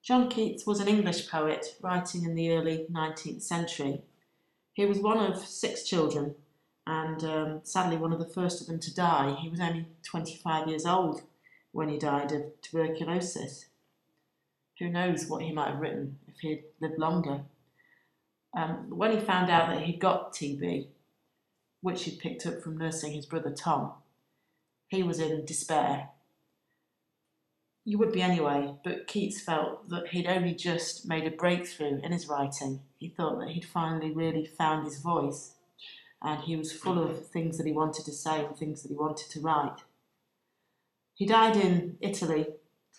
John Keats was an English poet writing in the early 19th century. He was one of six children and sadly one of the first of them to die. He was only 25 years old when he died of tuberculosis. Who knows what he might have written if he had lived longer. When he found out that he'd got TB, which he'd picked up from nursing his brother Tom, he was in despair. You would be anyway, but Keats felt that he'd only just made a breakthrough in his writing. He thought that he'd finally really found his voice, and he was full of things that he wanted to say and things that he wanted to write. He died in Italy.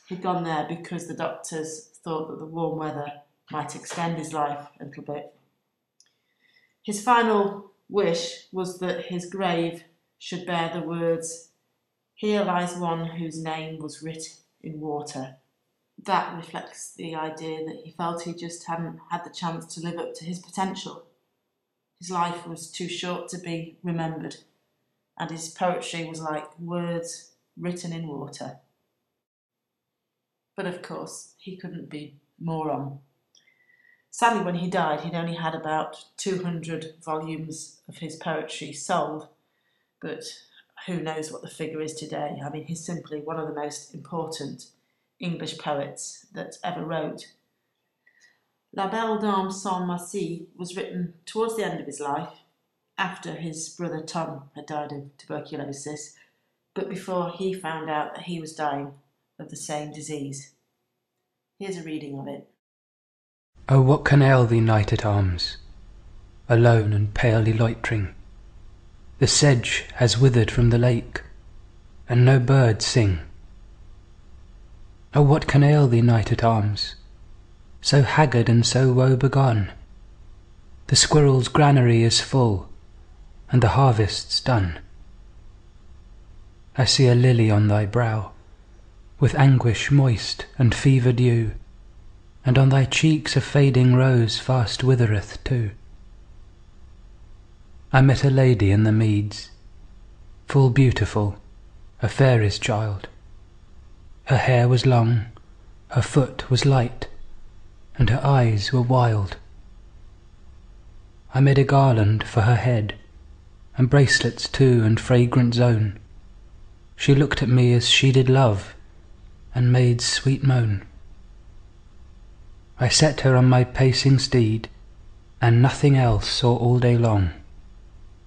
He'd gone there because the doctors thought that the warm weather might extend his life a little bit. His final wish was that his grave should bear the words, "Here lies one whose name was writ in water." That reflects the idea that he felt he just hadn't had the chance to live up to his potential. His life was too short to be remembered, and his poetry was like words written in water. But of course, he couldn't be more wrong. Sadly, when he died, he'd only had about 200 volumes of his poetry sold, but who knows what the figure is today. I mean, he's simply one of the most important English poets that ever wrote. La Belle Dame sans Merci was written towards the end of his life, after his brother Tom had died of tuberculosis, but before he found out that he was dying of the same disease. Here's a reading of it. Oh, what can ail thee, knight-at-arms, alone and palely loitering? The sedge has withered from the lake, and no birds sing. Oh, what can ail thee, knight-at-arms, so haggard and so woe-begone? The squirrel's granary is full, and the harvest's done. I see a lily on thy brow, with anguish moist and fever dew, and on thy cheeks a fading rose fast withereth too. I met a lady in the meads, full beautiful, a fairy's child. Her hair was long, her foot was light, and her eyes were wild. I made a garland for her head, and bracelets too, and fragrant zone. She looked at me as she did love, and made sweet moan. I set her on my pacing steed, and nothing else saw all day long,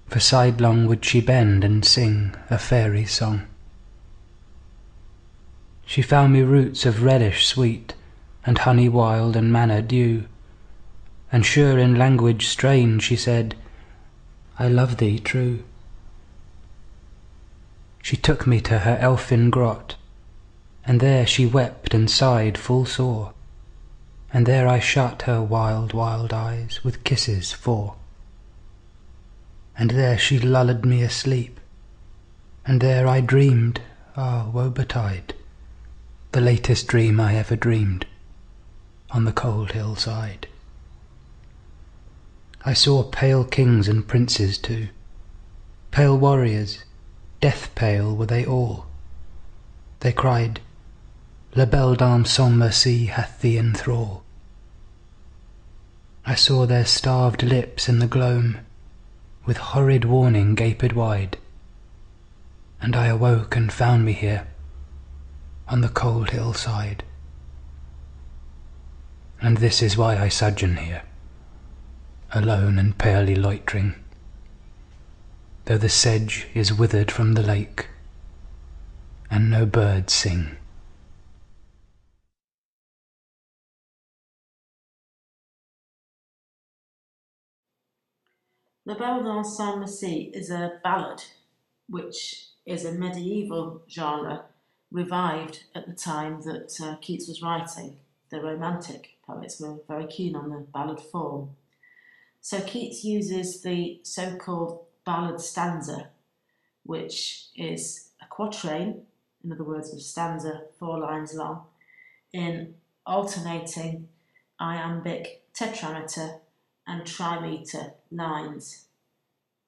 for sidelong would she bend and sing a fairy song. She found me roots of relish sweet, and honey wild and manna dew, and sure in language strange she said, I love thee true. She took me to her Elfin grot, and there she wept and sighed full sore, and there I shut her wild, wild eyes with kisses 4. And there she lulled me asleep, and there I dreamed, ah, woe betide, the latest dream I ever dreamed, on the cold hillside. I saw pale kings and princes too, pale warriors, death pale were they all. They cried, La Belle Dame sans Merci hath thee in thrall. I saw their starved lips in the gloam, with horrid warning gaped wide, and I awoke and found me here, on the cold hillside. And this is why I sojourn here, alone and palely loitering, though the sedge is withered from the lake, and no birds sing. La Belle Dame sans Merci is a ballad, which is a medieval genre revived at the time that Keats was writing. The Romantic poets were very keen on the ballad form. So Keats uses the so-called ballad stanza, which is a quatrain, in other words, a stanza 4 lines long, in alternating iambic, tetrameter and trimeter lines,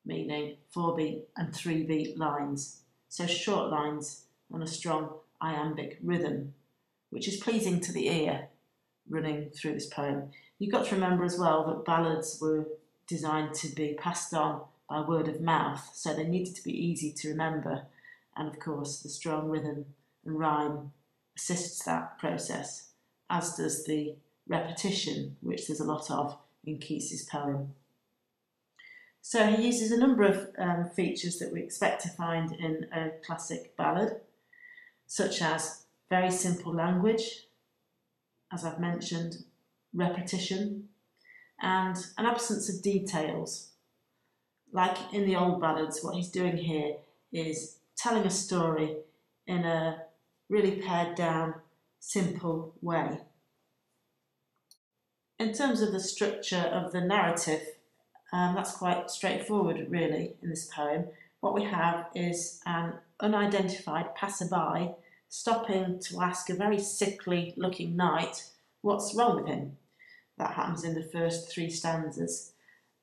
meaning 4-beat and 3-beat lines. So short lines on a strong iambic rhythm, which is pleasing to the ear running through this poem. You've got to remember as well that ballads were designed to be passed on by word of mouth, so they needed to be easy to remember, and of course the strong rhythm and rhyme assists that process, as does the repetition, which there's a lot of in Keats's poem. So he uses a number of features that we expect to find in a classic ballad, such as very simple language, as I've mentioned, repetition, and an absence of details. Like in the old ballads, what he's doing here is telling a story in a really pared down, simple way. In terms of the structure of the narrative, that's quite straightforward really in this poem. What we have is an unidentified passerby stopping to ask a very sickly looking knight what's wrong with him. That happens in the first 3 stanzas,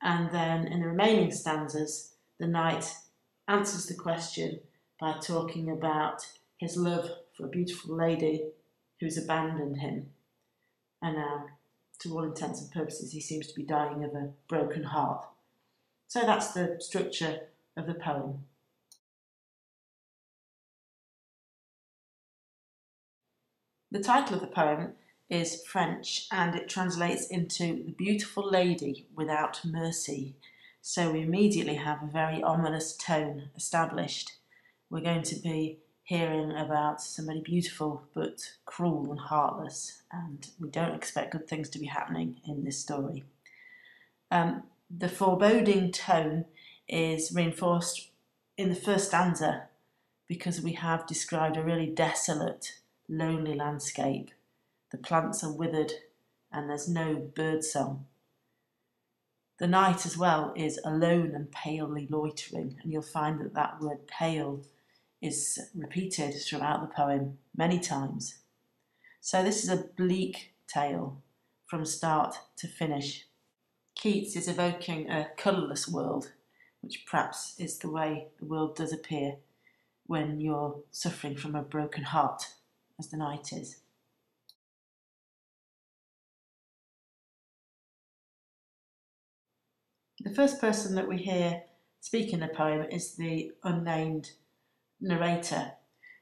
and then in the remaining stanzas the knight answers the question by talking about his love for a beautiful lady who's abandoned him, and now to all intents and purposes he seems to be dying of a broken heart. So that's the structure of the poem. The title of the poem is French, and it translates into the beautiful lady without mercy. So we immediately have a very ominous tone established. We're going to be hearing about somebody beautiful but cruel and heartless, and we don't expect good things to be happening in this story. The foreboding tone is reinforced in the first stanza because we have described a really desolate, lonely landscape. The plants are withered and there's no bird song. The night as well is alone and palely loitering, and you'll find that that word pale is repeated throughout the poem many times. So this is a bleak tale from start to finish. Keats is evoking a colourless world, which perhaps is the way the world does appear when you're suffering from a broken heart, as the night is. The first person that we hear speak in the poem is the unnamed narrator,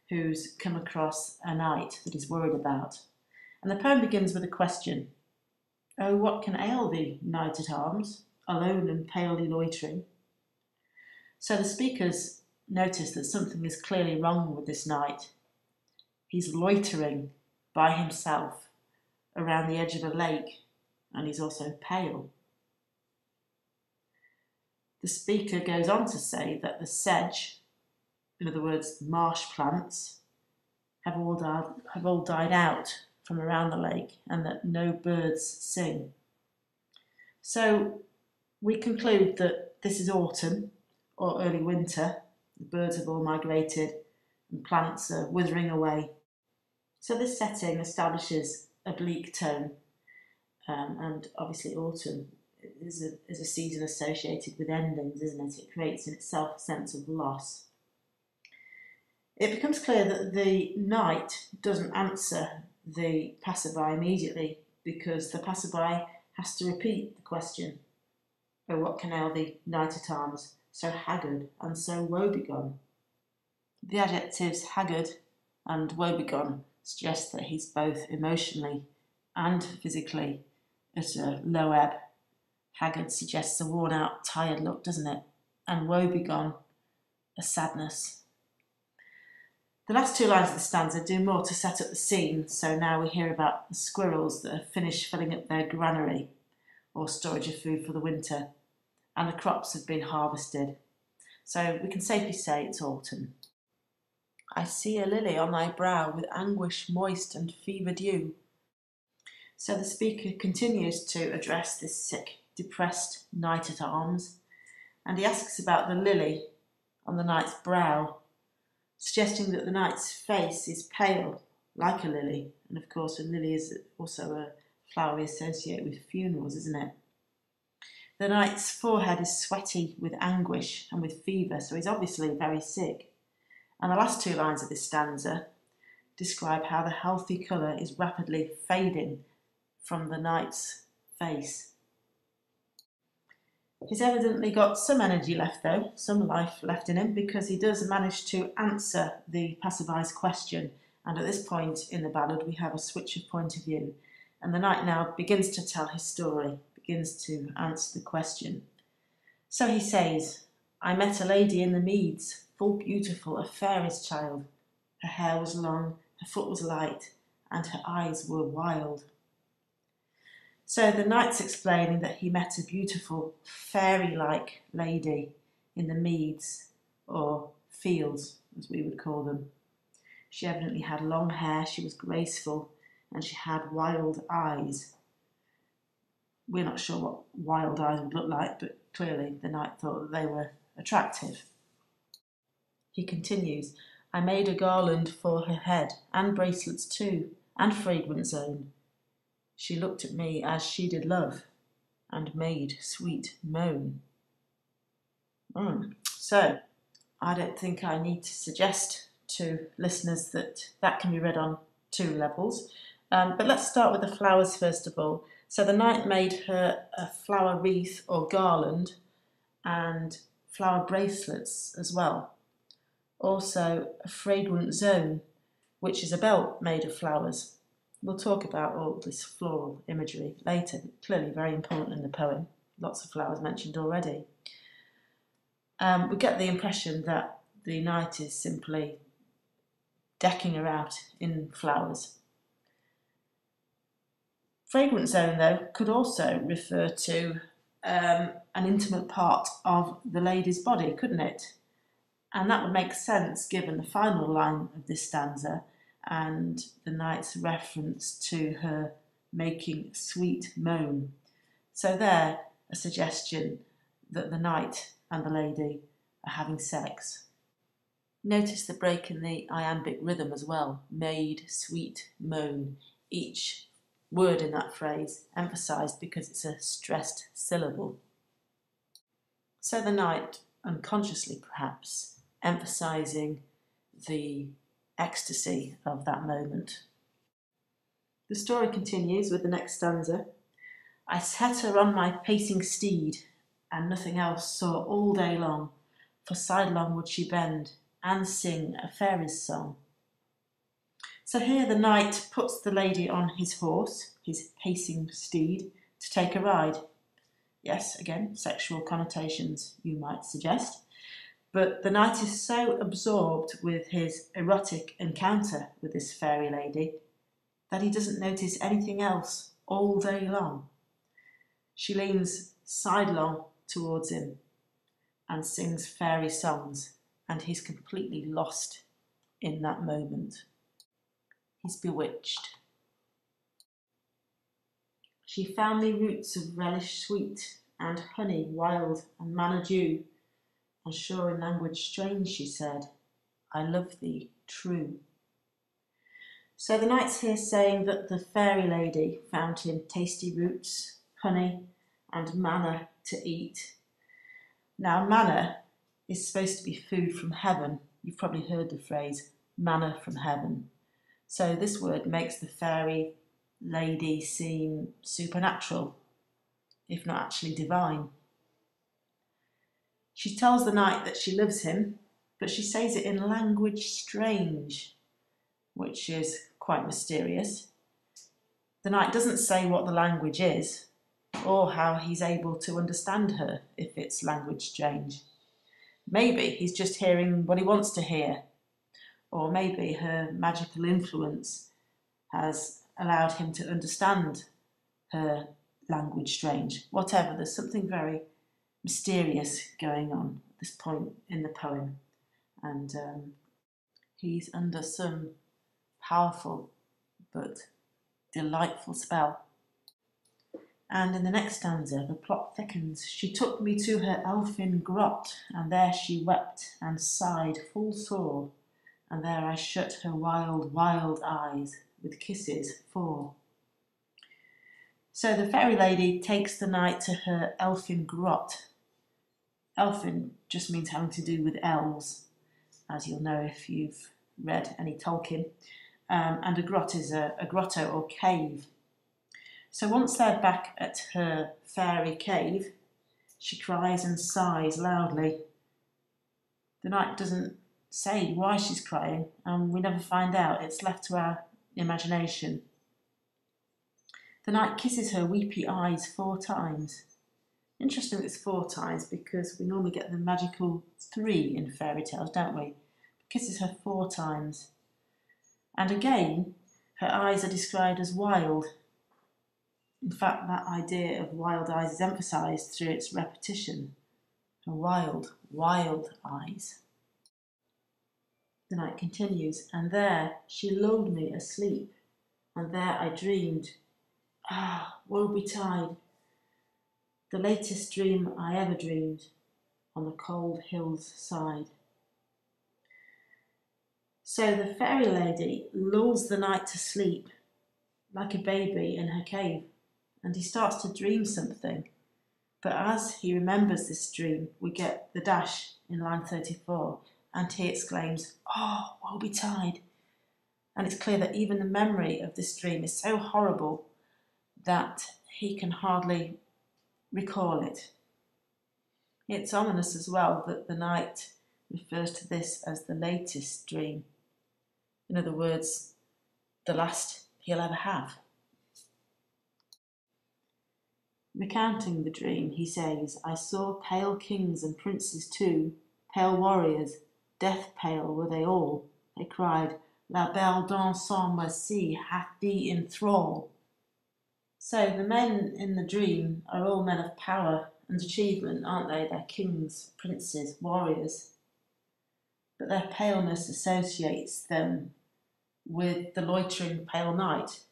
who's come across a knight that he's worried about. And the poem begins with a question. Oh, what can ail thee, knight-at-arms, alone and palely loitering? So the speakers notice that something is clearly wrong with this knight. He's loitering by himself around the edge of a lake, and he's also pale. The speaker goes on to say that the sedge, in other words, the marsh plants, have all died out from around the lake, and that no birds sing. So we conclude that this is autumn or early winter. The birds have all migrated and plants are withering away. So this setting establishes a bleak tone, and obviously autumn is a season associated with endings, isn't it? It creates in itself a sense of loss. It becomes clear that the knight doesn't answer the passerby immediately, because the passerby has to repeat the question. Oh, what can ail thee, knight-at-arms, so haggard and so woebegone? The adjectives haggard and woebegone suggest that he's both emotionally and physically at a low ebb. Haggard suggests a worn-out, tired look, doesn't it? And woebegone, a sadness. The last 2 lines of the stanza do more to set up the scene, so now we hear about the squirrels that have finished filling up their granary, or storage of food for the winter, and the crops have been harvested. So we can safely say it's autumn. I see a lily on thy brow with anguish moist and fever dew. So the speaker continues to address this sick, depressed knight-at-arms, and he asks about the lily on the knight's brow, suggesting that the knight's face is pale, like a lily, and of course a lily is also a flower we associate with funerals, isn't it? The knight's forehead is sweaty with anguish and with fever, so he's obviously very sick. And the last 2 lines of this stanza describe how the healthy colour is rapidly fading from the knight's face. He's evidently got some energy left though, some life left in him, because he does manage to answer the passerby's question, and at this point in the ballad we have a switch of point of view, and the knight now begins to tell his story, begins to answer the question. So he says, I met a lady in the meads, full beautiful, a fairest child. Her hair was long, her foot was light, and her eyes were wild. So the knight's explaining that he met a beautiful fairy-like lady in the meads, or fields as we would call them. She evidently had long hair, she was graceful, and she had wild eyes. We're not sure what wild eyes would look like, but clearly the knight thought that they were attractive. He continues, I made a garland for her head, and bracelets too, and fragrant zone. She looked at me as she did love, and made sweet moan. So, I don't think I need to suggest to listeners that that can be read on two levels. But let's start with the flowers first of all. So the knight made her a flower wreath or garland and flower bracelets as well. Also a fragrant zone, which is a belt made of flowers. We'll talk about all this floral imagery later, clearly very important in the poem. Lots of flowers mentioned already. We get the impression that the knight is simply decking her out in flowers. Fragrant zone, though, could also refer to an intimate part of the lady's body, couldn't it? And that would make sense given the final line of this stanza and the knight's reference to her making sweet moan. So there, a suggestion that the knight and the lady are having sex. Notice the break in the iambic rhythm as well. Made sweet moan. Each word in that phrase emphasised because it's a stressed syllable. So the knight, unconsciously perhaps, emphasising the ecstasy of that moment. The story continues with the next stanza. I set her on my pacing steed, and nothing else saw all day long, for sidelong would she bend and sing a fairy's song. So here the knight puts the lady on his horse, his pacing steed, to take a ride. Yes, again, sexual connotations, you might suggest. But the knight is so absorbed with his erotic encounter with this fairy lady that he doesn't notice anything else all day long. She leans sidelong towards him and sings fairy songs, and he's completely lost in that moment. He's bewitched. She found me roots of relish sweet, and honey wild and manna dew, and sure in language strange she said, I love thee true. So the knight's here saying that the fairy lady found him tasty roots, honey, and manna to eat. Now manna is supposed to be food from heaven. You've probably heard the phrase manna from heaven. So this word makes the fairy lady seem supernatural, if not actually divine. She tells the knight that she loves him, but she says it in language strange, which is quite mysterious. The knight doesn't say what the language is, or how he's able to understand her if it's language strange. Maybe he's just hearing what he wants to hear, or maybe her magical influence has allowed him to understand her language strange. Whatever, there's something very mysterious going on at this point in the poem, and he's under some powerful but delightful spell. And in the next stanza, the plot thickens. She took me to her Elfin grot, and there she wept and sighed full sore, and there I shut her wild, wild eyes with kisses 4. So the fairy lady takes the knight to her Elfin grot. Elfin just means having to do with elves, as you'll know if you've read any Tolkien. And a grot is a grotto or cave. So once they're back at her fairy cave, she cries and sighs loudly. The knight doesn't say why she's crying, and we never find out. It's left to our imagination. The knight kisses her weepy eyes 4 times. Interesting it's 4 times because we normally get the magical 3 in fairy tales, don't we? Kisses her 4 times. And again, her eyes are described as wild. In fact, that idea of wild eyes is emphasised through its repetition. Her wild, wild eyes. The night continues, and there she lulled me asleep, and there I dreamed. Ah, woe betide, the latest dream I ever dreamed, on the cold hill's side. So the fairylady lulls the knight to sleep, like a baby in her cave, and he starts to dream something. But as he remembers this dream, we get the dash in line 34, and he exclaims, "Oh, woe betide!" And it's clear that even the memory of this dream is so horrible that he can hardly recall it. It's ominous as well that the knight refers to this as the latest dream. In other words, the last he'll ever have. Recounting the dream, he says, "I saw pale kings and princes too, pale warriors, death pale were they all. They cried, 'La Belle dans Merci hath thee in thrall.'" So the men in the dream are all men of power and achievement, aren't they? They're kings, princes, warriors. But their paleness associates them with the loitering pale knight,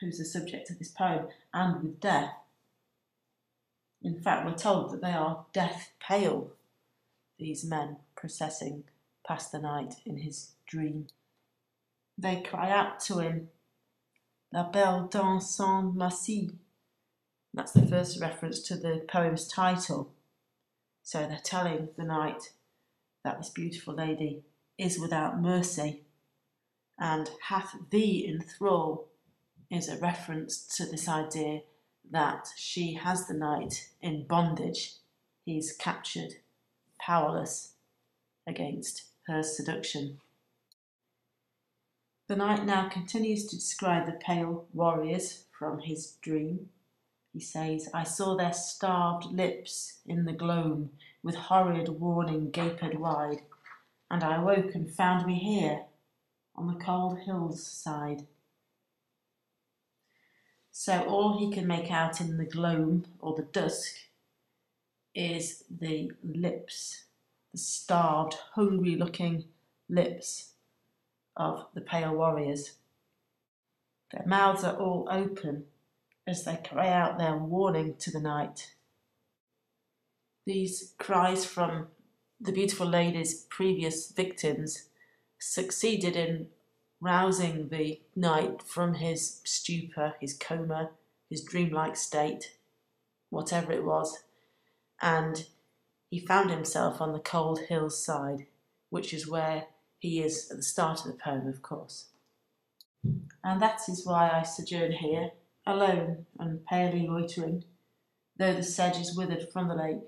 who's the subject of this poem, and with death. In fact, we're told that they are death pale, these men processing past the knight in his dream. They cry out to him, "La Belle dans Merci." That's the first reference to the poem's title. So they're telling the knight that this beautiful lady is without mercy, and hath thee in thrall is a reference to this idea that she has the knight in bondage. He's captured, powerless against her seduction. The knight now continues to describe the pale warriors from his dream. He says, "I saw their starved lips in the gloam, with horrid warning gaped wide, and I awoke and found me here, on the cold hill's side." So all he can make out in the gloam, or the dusk, is the lips, the starved, hungry-looking lips of the pale warriors. Their mouths are all open as they cry out their warning to the knight. These cries from the beautiful lady's previous victims succeeded in rousing the knight from his stupor, his coma, his dreamlike state, whatever it was, and he found himself on the cold hill's side, which is where he is at the start of the poem, of course. And that is why I sojourn here, alone and palely loitering, though the sedge is withered from the lake,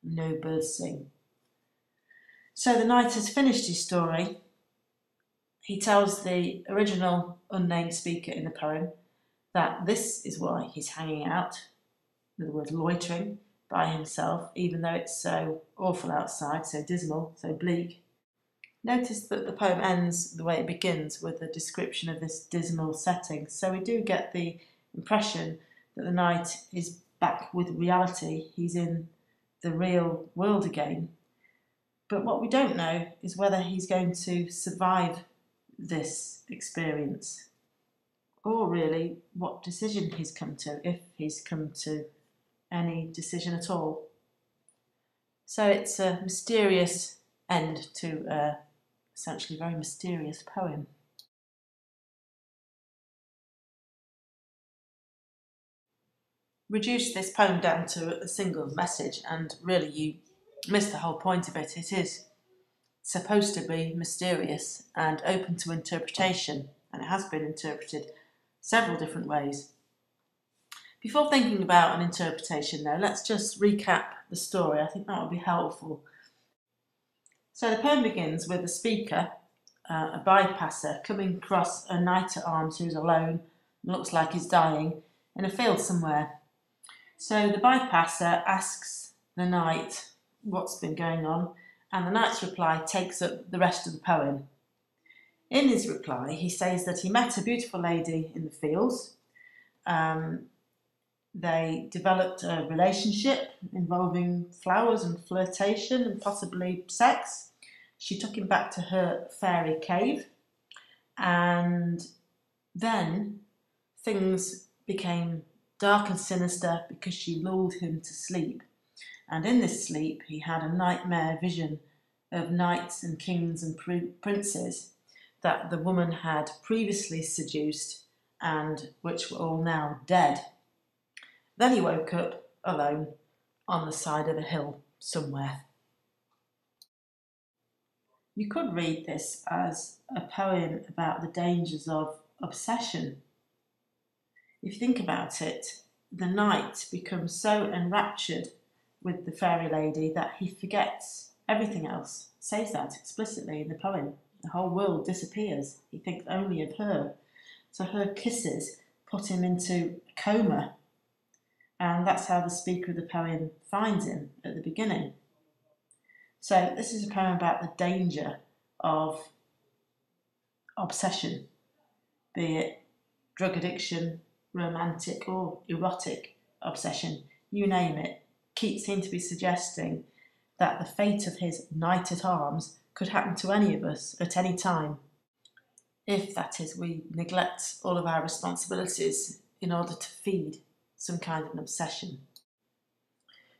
and no birds sing. So the knight has finished his story. He tells the original unnamed speaker in the poem that this is why he's hanging out, in other words, loitering by himself, even though it's so awful outside, so dismal, so bleak. Notice that the poem ends the way it begins, with a description of this dismal setting. So we do get the impression that the knight is back with reality. He's in the real world again. But what we don't know is whether he's going to survive this experience, or really what decision he's come to, if he's come to any decision at all. So it's a mysterious end to a essentially very mysterious poem. Reduce this poem down to a single message and really you miss the whole point of it. It is supposed to be mysterious and open to interpretation, and it has been interpreted several different ways. Before thinking about an interpretation though, let's just recap the story. I think that would be helpful. So the poem begins with the speaker, a bypasser, coming across a knight-at-arms who's alone, looks like he's dying, in a field somewhere. So the bypasser asks the knight what's been going on, and the knight's reply takes up the rest of the poem. In his reply, he says that he met a beautiful lady in the fields. They developed a relationship involving flowers and flirtation and possibly sex. She took him back to her fairy cave, and then things became dark and sinister because she lulled him to sleep. And in this sleep, he had a nightmare vision of knights and kings and princes that the woman had previously seduced and which were all now dead. Then he woke up alone on the side of a hill somewhere. You could read this as a poem about the dangers of obsession. If you think about it, the knight becomes so enraptured with the fairylady that he forgets everything else. It says that explicitly in the poem. The whole world disappears. He thinks only of her. So her kisses put him into a coma. And that's how the speaker of the poem finds him at the beginning. So this is a poem about the danger of obsession, be it drug addiction, romantic or erotic obsession, you name it. Keats seemed to be suggesting that the fate of his knight-at-arms could happen to any of us at any time, if, that is, we neglect all of our responsibilities in order to feed some kind of an obsession.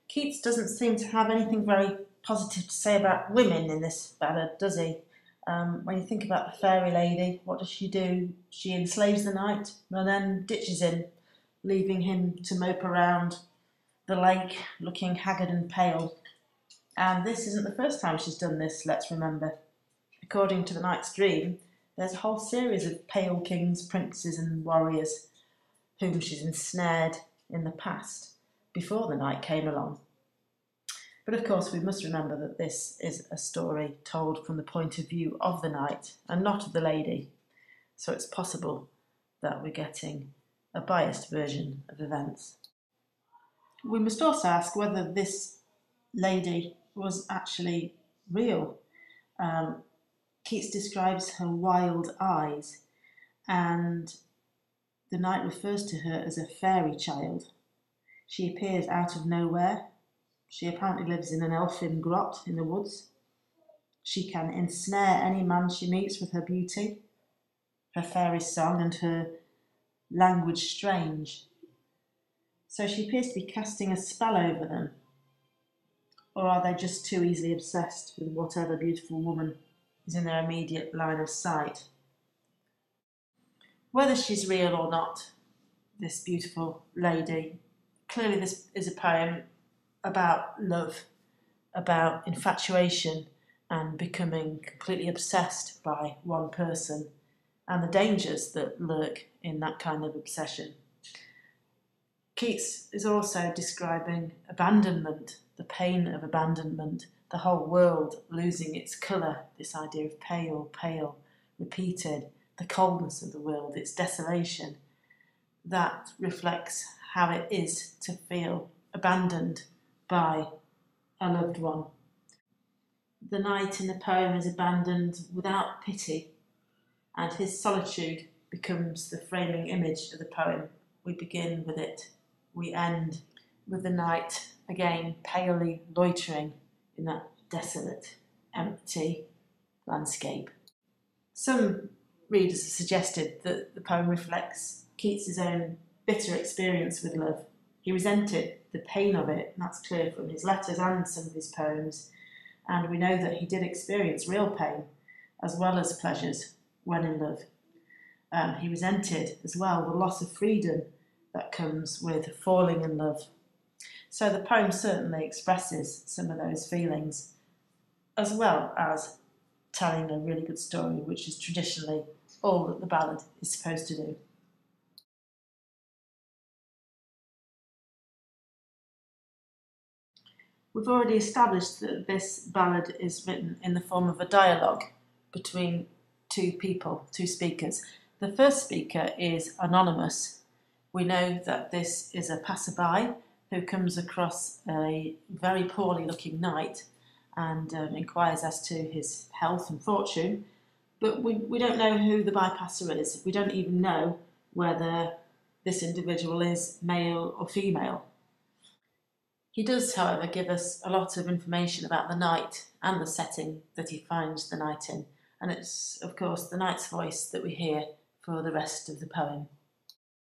Keats doesn't seem to have anything very positive to say about women in this ballad, does he? When you think about the fairylady, what does she do? She enslaves the knight and then ditches him, leaving him to mope around the lake, looking haggard and pale. And this isn't the first time she's done this, let's remember. According to the Knight's Dream, there's a whole series of pale kings, princes and warriors whom she's ensnared in the past, before the knight came along. But of course we must remember that this is a story told from the point of view of the knight and not of the lady, so it's possible that we're getting a biased version of events. We must also ask whether this lady was actually real. Keats describes her wild eyes, and the knight refers to her as a fairy child. She appears out of nowhere. She apparently lives in an elfin grot in the woods. She can ensnare any man she meets with her beauty, her fairy song and her language strange. So she appears to be casting a spell over them. Or are they just too easily obsessed with whatever beautiful woman is in their immediate line of sight? Whether she's real or not, this beautiful lady, clearly this is a poem about love, about infatuation and becoming completely obsessed by one person and the dangers that lurk in that kind of obsession. Keats is also describing abandonment, the pain of abandonment, the whole world losing its colour, this idea of pale, pale, repeated, the coldness of the world, its desolation. That reflects how it is to feel abandoned by a loved one. The knight in the poem is abandoned without pity, and his solitude becomes the framing image of the poem. We begin with it, we end with the knight again palely loitering in that desolate, empty landscape. Some readers have suggested that the poem reflects Keats's own bitter experience with love. He resented the pain of it, and that's clear from his letters and some of his poems. And we know that he did experience real pain as well as pleasures when in love. He resented as well the loss of freedom that comes with falling in love. So the poem certainly expresses some of those feelings, as well as telling a really good story, which is traditionally all that the ballad is supposed to do. We've already established that this ballad is written in the form of a dialogue between two people, two speakers. The first speaker is anonymous. We know that this is a passerby who comes across a very poorly looking knight and inquires as to his health and fortune, but we don't know who the bypasser is. We don't even know whether this individual is male or female. He does, however, give us a lot of information about the knight and the setting that he finds the knight in, and it's, of course, the knight's voice that we hear for the rest of the poem.